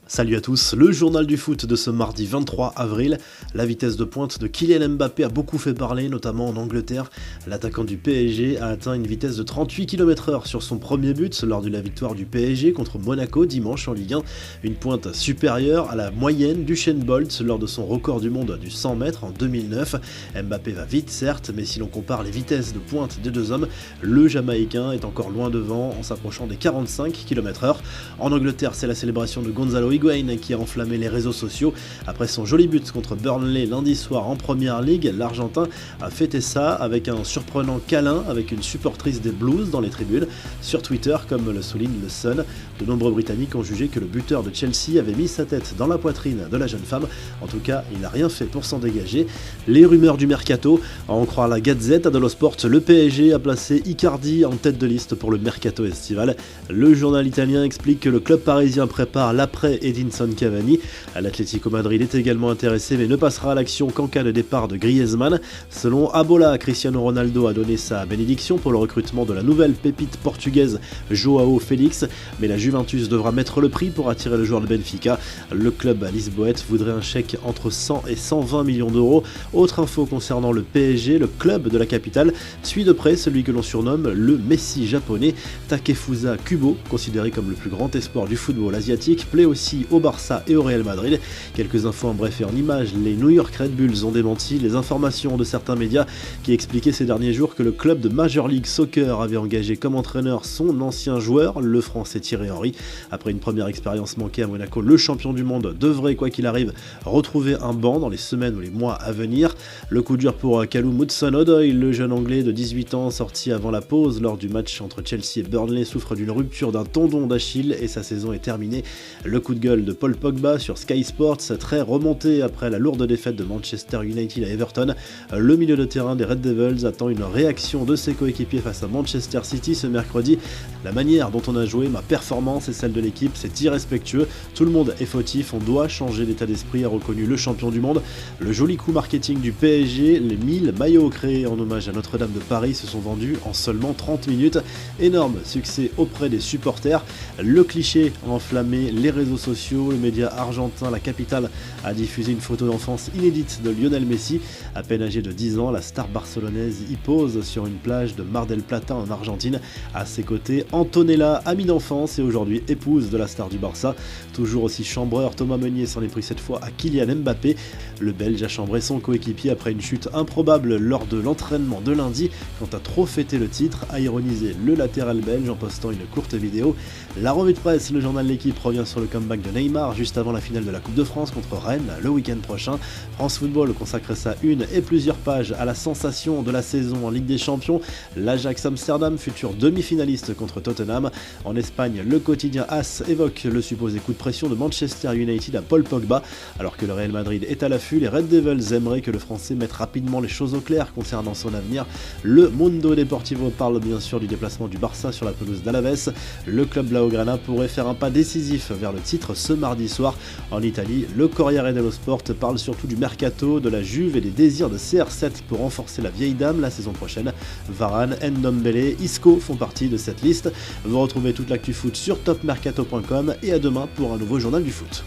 Salut à tous, le journal du foot de ce mardi 23 avril. La vitesse de pointe de Kylian Mbappé a beaucoup fait parler, notamment en Angleterre. L'attaquant du PSG a atteint une vitesse de 38 km/h sur son premier but lors de la victoire du PSG contre Monaco dimanche en Ligue 1. Une pointe supérieure à la moyenne d'Usain Bolt lors de son record du monde du 100 mètres en 2009. Mbappé va vite certes, mais si l'on compare les vitesses de pointe des deux hommes, le Jamaïcain est encore loin devant en s'approchant des 45 km/h. En Angleterre, c'est la célébration de Gonzalo Higuain qui a enflammé les réseaux sociaux. Après son joli but contre Burnley lundi soir en Première Ligue, l'Argentin a fêté ça avec un surprenant câlin avec une supportrice des Blues dans les tribunes. Sur Twitter, comme le souligne le Sun, de nombreux Britanniques ont jugé que le buteur de Chelsea avait mis sa tête dans la poitrine de la jeune femme. En tout cas, il n'a rien fait pour s'en dégager. Les rumeurs du mercato, à en croire la Gazzetta dello Sport, le PSG a placé Icardi en tête de liste pour le mercato estival. Le journal italien explique que le club parisien prépare l'après Edinson Cavani. L'Atlético Madrid est également intéressé mais ne passera à l'action qu'en cas de départ de Griezmann. Selon Abola, Cristiano Ronaldo a donné sa bénédiction pour le recrutement de la nouvelle pépite portugaise Joao Félix, mais la Juventus devra mettre le prix pour attirer le joueur de Benfica. Le club lisboète voudrait un chèque entre 100 et 120 millions d'euros. Autre info concernant le PSG, le club de la capitale suit de près celui que l'on surnomme le Messi japonais. Takefusa Kubo, considéré comme le plus grand espoir du football asiatique, plaît aussi au Barça et au Real Madrid. Quelques infos en bref et en images, les New York Red Bulls ont démenti les informations de certains médias qui expliquaient ces derniers jours que le club de Major League Soccer avait engagé comme entraîneur son ancien joueur, le français Thierry Henry. Après une première expérience manquée à Monaco, le champion du monde devrait, quoi qu'il arrive, retrouver un banc dans les semaines ou les mois à venir. Le coup dur pour Callum Hudson-Odoi, le jeune anglais de 18 ans sorti avant la pause lors du match entre Chelsea et Burnley, souffre d'une rupture d'un tendon d'Achille et sa saison est terminée. Le coup de gueule de Paul Pogba sur Sky Sports, très remonté après la lourde défaite de Manchester United à Everton. Le milieu de terrain des Red Devils attend une réaction de ses coéquipiers face à Manchester City ce mercredi. La manière dont on a joué, ma performance et celle de l'équipe, c'est irrespectueux. Tout le monde est fautif, on doit changer d'état d'esprit, a reconnu le champion du monde. Le joli coup marketing du PSG, les 1000 maillots créés en hommage à Notre-Dame de Paris se sont vendus en seulement 30 minutes. Énorme succès auprès des supporters. Le cliché a enflammé les réseaux sociaux. Le média argentin La Capitale a diffusé une photo d'enfance inédite de Lionel Messi. À peine âgé de 10 ans, la star barcelonaise y pose sur une plage de Mar del Plata en Argentine. À ses côtés, Antonella, amie d'enfance et aujourd'hui épouse de la star du Barça. Toujours aussi chambreur, Thomas Meunier s'en est pris cette fois à Kylian Mbappé. Le Belge a chambré son coéquipier après une chute improbable lors de l'entraînement de lundi. Quant à trop fêter le titre, a ironisé le latéral belge en postant une courte vidéo. La revue de presse, le journal L'Équipe revient sur le comeback de Neymar juste avant la finale de la Coupe de France contre Rennes le week-end prochain. France Football consacre sa une et plusieurs pages à la sensation de la saison en Ligue des Champions. L'Ajax Amsterdam, futur demi-finaliste contre Tottenham. En Espagne, le quotidien AS évoque le supposé coup de pression de Manchester United à Paul Pogba. Alors que le Real Madrid est à l'affût, les Red Devils aimeraient que le Français mette rapidement les choses au clair concernant son avenir. Le Mundo Deportivo parle bien sûr du déplacement du Barça sur la pelouse d'Alaves. Le club Blaugrana pourrait faire un pas décisif vers le titre ce mardi soir. En Italie, le Corriere dello Sport parle surtout du mercato, de la Juve et des désirs de CR7 pour renforcer la vieille dame la saison prochaine. Varane, Ndombele, Isco font partie de cette liste. Vous retrouvez toute l'actu foot sur topmercato.com et à demain pour un nouveau journal du foot.